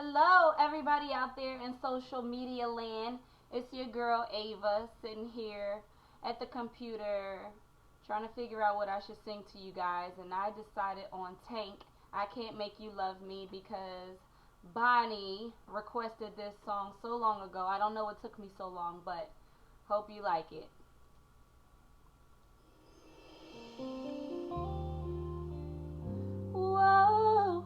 Hello, everybody out there in social media land. It's your girl Ava sitting here at the computer trying to figure out what I should sing to you guys. And I decided on Tank, I Can't Make You Love Me, because Bonnie requested this song so long ago. I don't know what took me so long, but hope you like it. Whoa,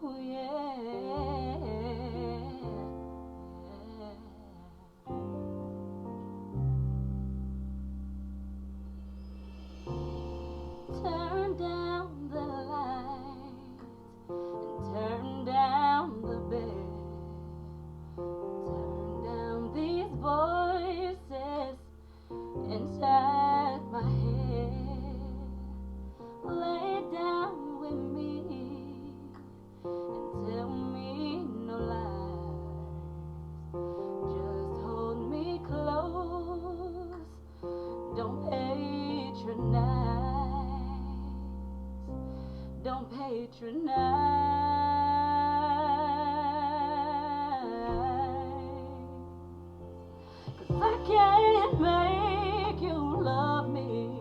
oh yeah. Turn down the lights and turn down the bed. Turn down these voices inside my head. Lay down with me and tell me no lies. Just hold me close. Don't patronize. Don't patronize. 'Cause I can't make you love me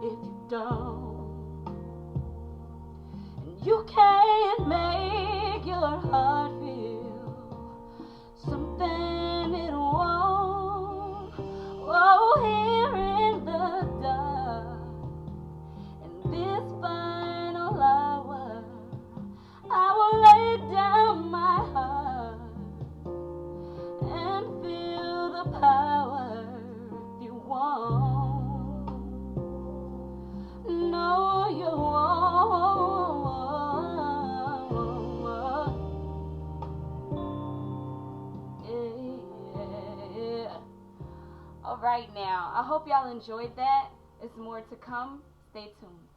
if you don't. And you can't make your heart feel something it won't. Oh, here in the dark, in this final hour, I will lay down my heart and feel the power if you want. No, you won't. Yeah. All right, now, I hope y'all enjoyed that. It's more to come. Stay tuned.